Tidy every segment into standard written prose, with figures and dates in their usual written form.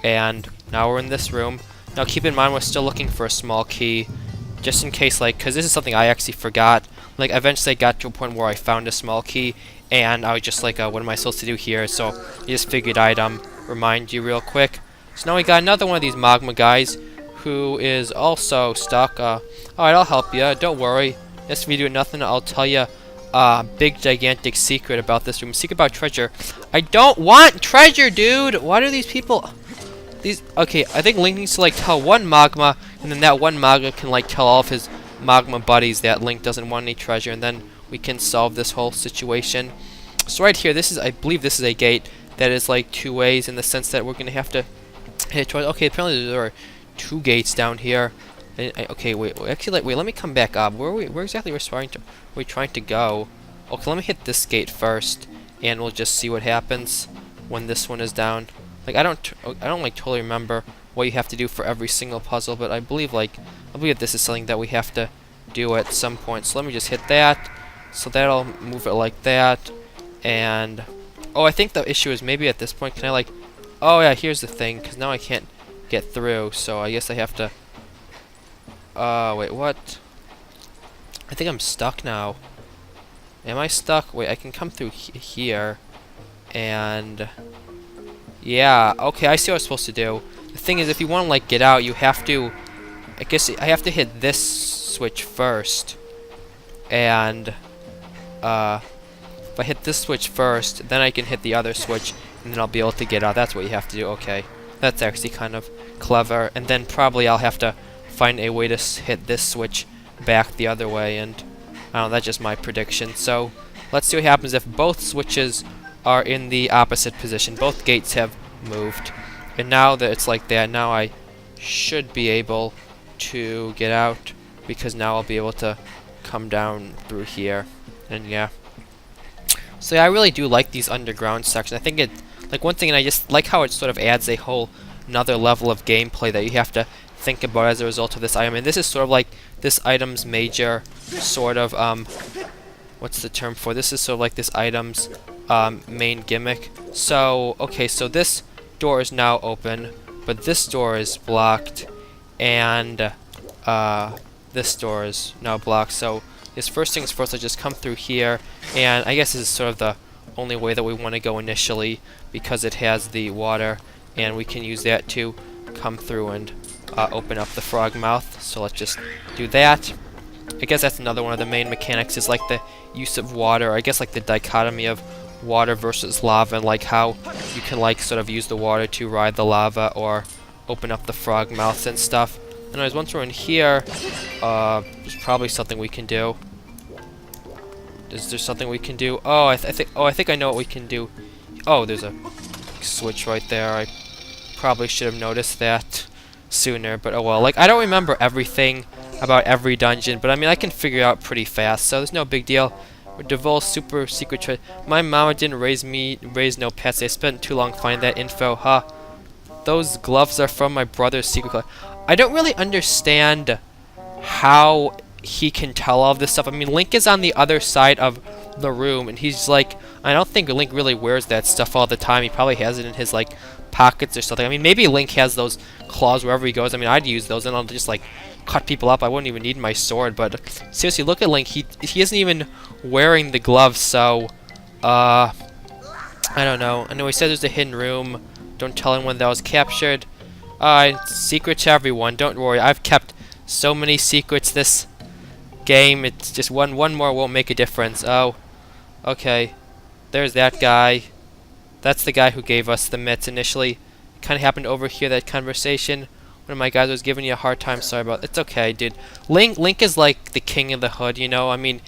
And now we're in this room. Now keep in mind we're still looking for a small key, just in case, like, because this is something I actually forgot. Like, eventually I got to a point where I found a small key, and I was just like, what am I supposed to do here? So I just figured I'd remind you real quick. So now we got another one of these magma guys who is also stuck. Alright, I'll help you. Don't worry. This video nothing. I'll tell you a big gigantic secret about this room. Secret about treasure. I don't want treasure, dude. Why do these people? Okay, I think Link needs to like tell one magma, and then that one magma can like tell all of his magma buddies that Link doesn't want any treasure, and then we can solve this whole situation. So right here, this is, I believe this is a gate that is like two ways in the sense that we're gonna have to hit twice. Okay, apparently there are two gates down here. Okay, wait. Actually, wait. Let me come back up. Where exactly are we trying to go? Okay, let me hit this gate first, and we'll just see what happens when this one is down. Like I don't like totally remember what you have to do for every single puzzle, but I believe this is something that we have to do at some point. So let me just hit that. So that'll move it like that. And oh, I think the issue is maybe at this point can I like? Oh yeah, here's the thing. Because now I can't get through. So I guess I have to. Wait, what? I think I'm stuck now. Am I stuck? Wait, I can come through here. And yeah, okay, I see what I'm supposed to do. The thing is, if you want to like get out, you have to. I guess I have to hit this switch first. And if I hit this switch first, then I can hit the other switch, and then I'll be able to get out. That's what you have to do. Okay, that's actually kind of clever. And then probably I'll have to find a way to hit this switch back the other way. And I don't know, that's just my prediction. So let's see what happens if both switches are in the opposite position. Both gates have moved, and now that it's like that, now I should be able to get out, because now I'll be able to come down through here. And yeah, so yeah, I really do like these underground sections. I think it, like, one thing, and I just like how it sort of adds a whole another level of gameplay that you have to think about as a result of this item. And this is sort of like this item's major sort of what's the term for this? Is sort of like this item's main gimmick. So okay, so this door is now open, but this door is blocked, and this door is now blocked. So this first things first, I'll just come through here, and I guess this is sort of the only way that we want to go initially, because it has the water, and we can use that to come through and open up the frog mouth. So let's just do that. I guess that's another one of the main mechanics, is like the use of water. I guess like the dichotomy of water versus lava, and like how you can like sort of use the water to ride the lava or open up the frog mouths and stuff. Anyways, once we're in here, there's probably something we can do. Is there something we can do? Oh, I think I know what we can do. Oh, there's a switch right there. I probably should have noticed that sooner, but oh well. Like, I don't remember everything about every dungeon, but I mean, I can figure it out pretty fast, so there's no big deal. Divulge super secret treasure. My mama didn't raise no pets. I spent too long finding that info. Huh? Those gloves are from my brother's secret club. I don't really understand how he can tell all of this stuff. I mean, Link is on the other side of the room, and he's like, I don't think Link really wears that stuff all the time. He probably has it in his like pockets or something. I mean, maybe Link has those claws wherever he goes. I mean, I'd use those, and I'll just like cut people up. I wouldn't even need my sword. But seriously, look at Link. He isn't even wearing the gloves. So I don't know. I know he said there's a hidden room. Don't tell anyone that was captured. Secret to everyone. Don't worry. I've kept so many secrets this game. It's just one more won't make a difference. Oh, okay. There's that guy. That's the guy who gave us the mitts initially. Kind of happened over here, that conversation. One of my guys was giving you a hard time. Sorry about it. It's okay, dude. Link is like the king of the hood, you know? I mean,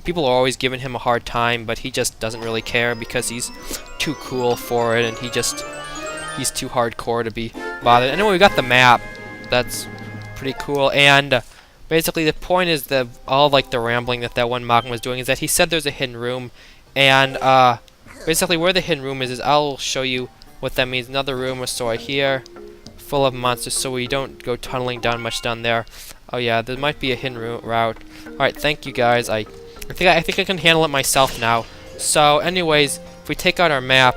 people are always giving him a hard time, but he just doesn't really care because he's too cool for it, and he's too hardcore to be bothered. Anyway, we got the map. That's pretty cool. And basically the point is that all like the rambling that one Magma was doing is that he said there's a hidden room, and basically where the hidden room is I'll show you what that means. Another room or so right here, full of monsters, so we don't go tunneling down much down there. Oh yeah, there might be a hidden route. Alright, thank you guys. I think I can handle it myself now. So anyways, if we take out our map,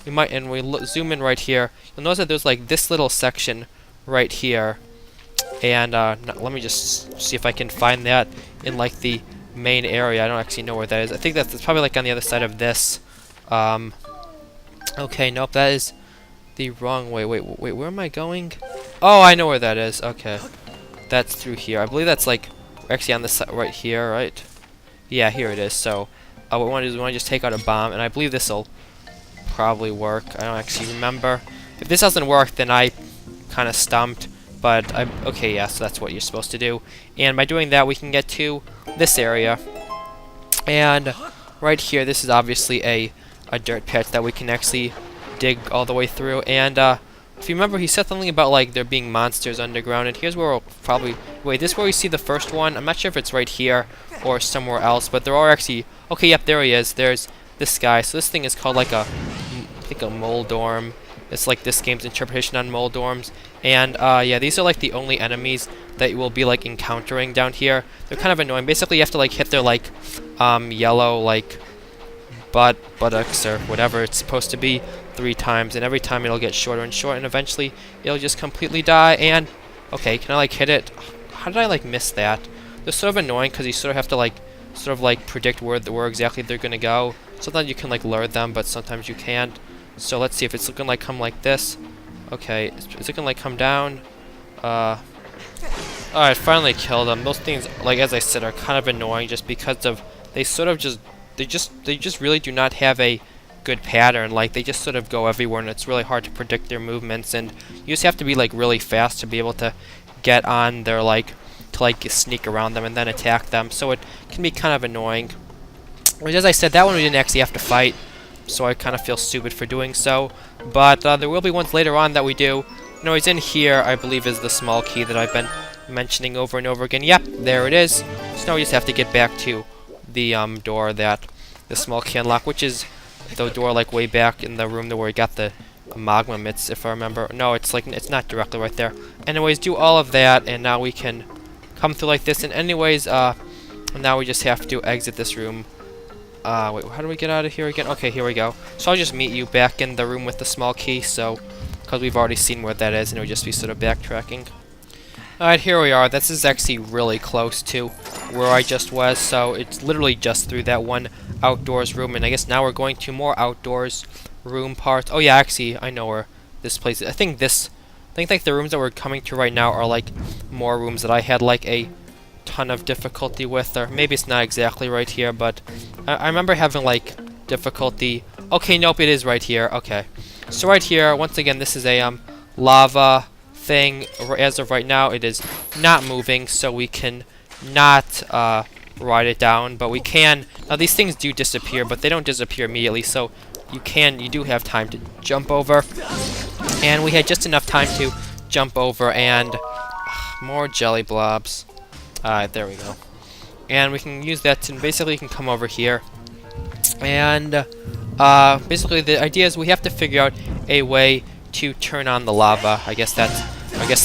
zoom in right here, you'll notice that there's like this little section right here. And let me just see if I can find that in like the main area. I don't actually know where that is. I think that's probably like on the other side of this. Okay, nope, that is the wrong way. Wait, where am I going? Oh, I know where that is. Okay, that's through here. I believe that's like actually on this side right here, right? Yeah, here it is. So what we want to do is we want to just take out a bomb, and I believe this will probably work. I don't actually remember. If this doesn't work, then I kind of stumped. But okay, yeah, so that's what you're supposed to do. And by doing that, we can get to this area. And right here, this is obviously a dirt patch that we can actually dig all the way through. And if you remember, he said something about like there being monsters underground. And here's where we'll probably wait. This is where we see the first one. I'm not sure if it's right here or somewhere else, but there are actually. Okay, yep, there he is. There's this guy. So this thing is called like I think a mole dorm. It's like this game's interpretation on mole dorms. And yeah, these are like the only enemies that you will be like encountering down here. They're kind of annoying. Basically, you have to like hit their like yellow like buttocks or whatever it's supposed to be 3 times, and every time it'll get shorter and shorter, and eventually it'll just completely die. And okay, can I like hit it? How did I like miss that? They're sort of annoying because you sort of have to like predict where exactly they're gonna go. Sometimes you can like lure them, but sometimes you can't. So let's see if it's looking like come like this. Okay, it's looking like come down. Alright, finally killed them. Those things, like as I said, are kind of annoying just because of they just really do not have a good pattern. Like they just sort of go everywhere, and it's really hard to predict their movements. And you just have to be like really fast to be able to get on their like sneak around them and then attack them. So it can be kind of annoying. Which, as I said, that one we didn't actually have to fight, so I kind of feel stupid for doing so. But there will be ones later on that we do. No, he's in here, I believe, is the small key that I've been mentioning over and over again. Yep, there it is. So now we just have to get back to the door that the small key unlocked, which is the door like way back in the room where we got the magma mitts, if I remember. No, it's like it's not directly right there. Anyways, do all of that, and now we can come through like this. And anyways, now we just have to exit this room. Wait, how do we get out of here again? Okay, here we go. So I'll just meet you back in the room with the small key, so because we've already seen where that is, and it would just be sort of backtracking. Alright, here we are. This is actually really close to where I just was, so it's literally just through that one outdoors room, and I guess now we're going to more outdoors room parts. Oh yeah, actually, I know where this place is. I think like the rooms that we're coming to right now are like more rooms that I had like a ton of difficulty with, or maybe it's not exactly right here, but I remember having like difficulty. Okay, nope, it is right here. Okay, so right here, once again, this is a lava thing. As of right now, it is not moving, so we can not ride it down, but we can. Now these things do disappear, but they don't disappear immediately, so you do have time to jump over, and we had just enough time to jump over. And more jelly blobs. Alright, there we go. And we can use that to basically you can come over here. And basically the idea is we have to figure out a way to turn on the lava. I guess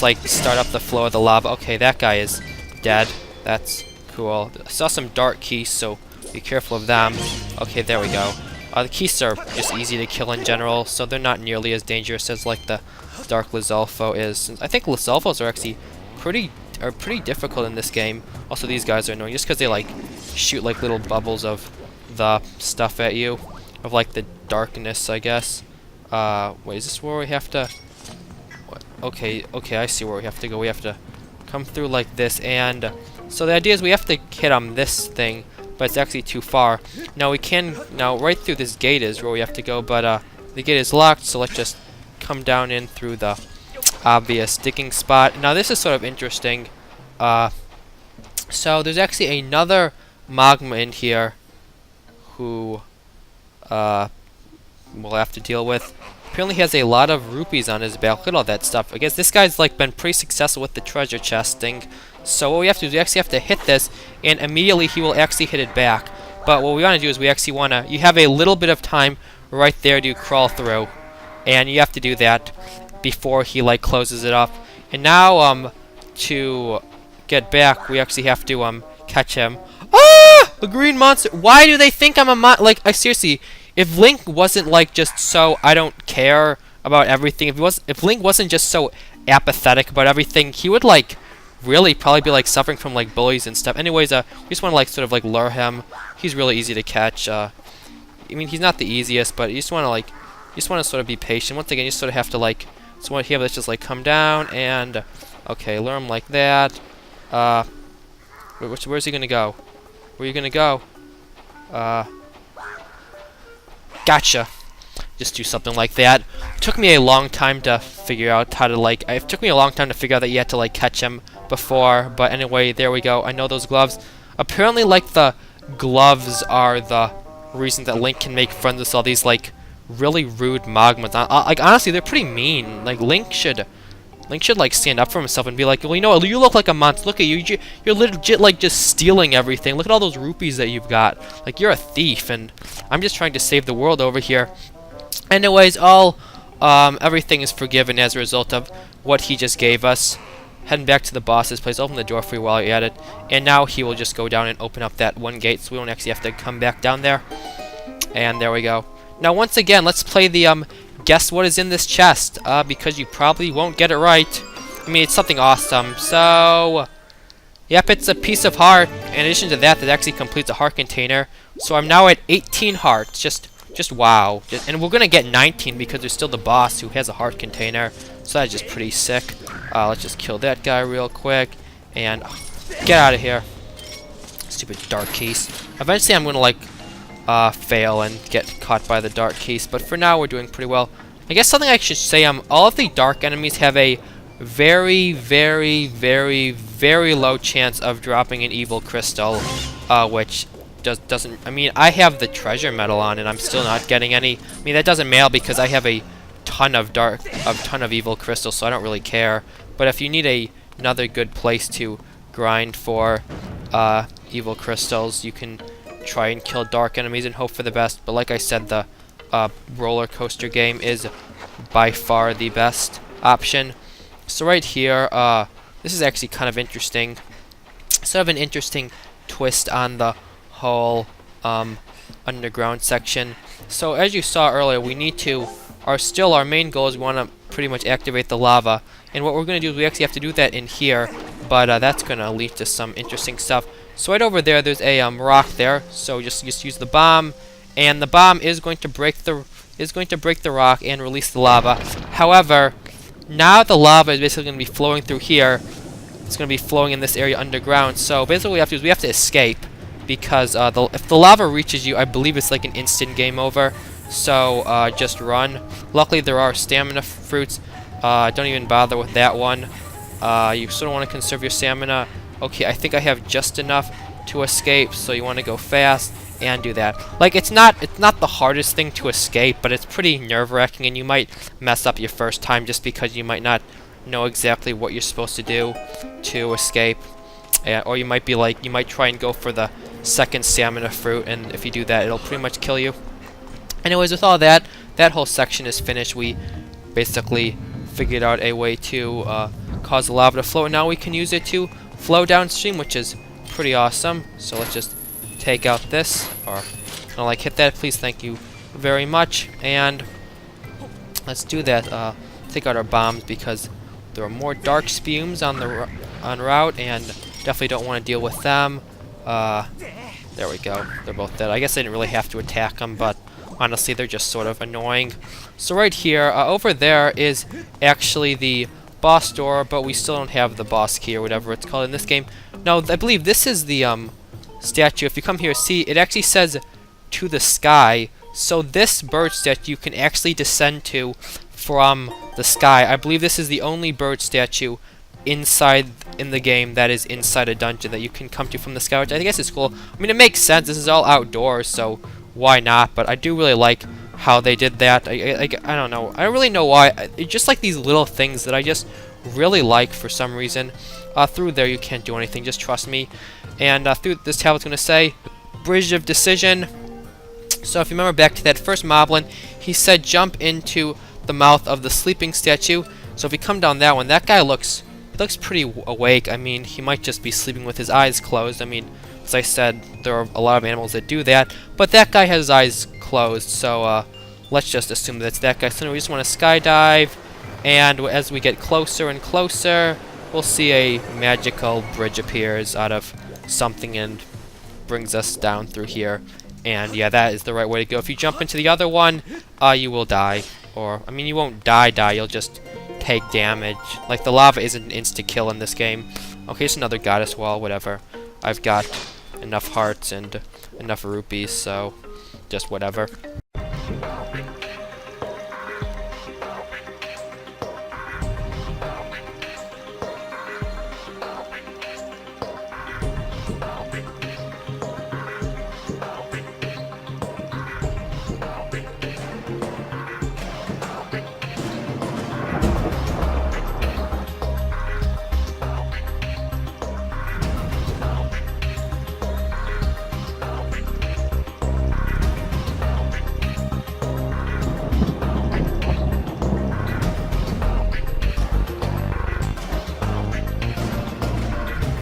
like start up the flow of the lava. Okay, that guy is dead. That's cool. I saw some dark keys, so be careful of them. Okay, there we go. The keys are just easy to kill in general, so they're not nearly as dangerous as like the dark Lizalfo is. I think Lizalfos are actually pretty difficult in this game. Also, these guys are annoying just because they like shoot like little bubbles of the stuff at you, of like the darkness, I guess. Wait, is this where we have to? What? Okay, I see where we have to go. We have to come through like this, and so the idea is we have to hit on this thing, but it's actually too far. Now right through this gate is where we have to go, but the gate is locked, so let's just come down in through the obvious digging spot. Now this is sort of interesting. So there's actually another magma in here who we'll have to deal with. Apparently he has a lot of rupees on his back. Look at all that stuff. I guess this guy's like been pretty successful with the treasure chest thing. So what we have to do is we actually have to hit this, and immediately he will actually hit it back. But what we want to do is we actually want to, you have a little bit of time right there to crawl through, and you have to do that before he like closes it up. And now to get back, we actually have to catch him. Ah! A green monster. Why do they think I'm a like, I seriously, if Link wasn't like just so I don't care about everything, if Link wasn't just so apathetic about everything, he would like really probably be like suffering from like bullies and stuff. Anyways, we just want to like sort of like lure him. He's really easy to catch. I mean, he's not the easiest, but you just want to like, you just want to sort of be patient. Once again, you sort of have to like, so what here, let's just like come down and, okay, lure him like that. Where's he gonna go? Where are you gonna go? Gotcha. Just do something like that. It took me a long time to figure out how to like. It took me a long time to figure out that you had to like catch him before. But anyway, there we go. I know those gloves. Apparently, like the gloves are the reason that Link can make friends with all these like really rude Mogmans. Like honestly, they're pretty mean. Like Link should like stand up for himself and be like, well, you know, you look like a monster. Look at you. You're legit like just stealing everything. Look at all those rupees that you've got. Like you're a thief, and I'm just trying to save the world over here. Anyways, everything is forgiven as a result of what he just gave us. Heading back to the boss's place. Open the door for you while you're at it. And now he will just go down and open up that one gate, so we don't actually have to come back down there. And there we go. Now, once again, let's play the, guess what is in this chest, because you probably won't get it right. I mean, it's something awesome. So, yep, it's a piece of heart. In addition to that, that actually completes a heart container. So I'm now at 18 hearts. Just wow. And we're gonna get 19 because there's still the boss who has a heart container. So that's just pretty sick. Let's just kill that guy real quick and get out of here. Stupid dark keys. Eventually, I'm gonna like fail and get caught by the dark keys. But for now, we're doing pretty well. I guess something I should say. All of the dark enemies have a very, very, very, very low chance of dropping an evil crystal, which doesn't. I mean, I have the treasure medal on, and I'm still not getting any. I mean, that doesn't matter because I have a ton of evil crystals, so I don't really care. But if you need another good place to grind for evil crystals, you can try and kill dark enemies and hope for the best. But like I said, the roller coaster game is by far the best option. So right here, this is actually kind of interesting. Sort of an interesting twist on the whole underground section. So as you saw earlier, we need to, our main goal is we want to pretty much activate the lava. And what we're going to do is we actually have to do that in here, but that's going to lead to some interesting stuff. So right over there, there's a rock there. So just use the bomb, and the bomb is going to break the rock and release the lava. However, now the lava is basically going to be flowing through here. It's going to be flowing in this area underground. So basically, what we have to do is we have to escape, because if the lava reaches you, I believe it's like an instant game over. So just run. Luckily, there are stamina fruits. Don't even bother with that one. You sort of want to conserve your stamina. Okay, I think I have just enough to escape, so you want to go fast and do that. Like, it's not the hardest thing to escape, but it's pretty nerve-wracking, and you might mess up your first time just because you might not know exactly what you're supposed to do to escape. Or you might be like, you might try and go for the second stamina fruit, and if you do that, it'll pretty much kill you. Anyways, with all that whole section is finished. We basically figured out a way to cause the lava to flow, and now we can use it to flow downstream, which is pretty awesome. So let's just take out this, or kind of like hit that, please, thank you very much, and let's do that. Take out our bombs because there are more dark spumes on the route, and definitely don't want to deal with them. There we go. They're both dead. I guess I didn't really have to attack them, but honestly, they're just sort of annoying. So right here, over there is actually the boss door, but we still don't have the boss key or whatever it's called in this game. Now, I believe this is the statue. If you come here, see, it actually says to the sky. So this bird statue you can actually descend to from the sky. I believe this is the only bird statue in the game that is inside a dungeon that you can come to from the sky, which I guess is cool. I mean, it makes sense. This is all outdoors, so why not? But I do really like how they did that. I don't know. I don't really know why. It's just like these little things that I just really like for some reason. Through there, you can't do anything. Just trust me. And through this tablet's going to say, Bridge of Decision. So if you remember back to that first moblin, he said jump into the mouth of the sleeping statue. So if you come down that one, that guy looks pretty awake. I mean, he might just be sleeping with his eyes closed. I mean, As I said, there are a lot of animals that do that, but that guy has his eyes closed, so let's just assume that it's that guy. So we just want to skydive, and as we get closer and closer, we'll see a magical bridge appears out of something and brings us down through here. And yeah, that is the right way to go. If you jump into the other one, you will die. Or, I mean, you won't die, you'll just take damage. Like, the lava isn't an insta-kill in this game. Okay, it's another goddess wall, whatever. I've got enough hearts and enough rupees, so just whatever.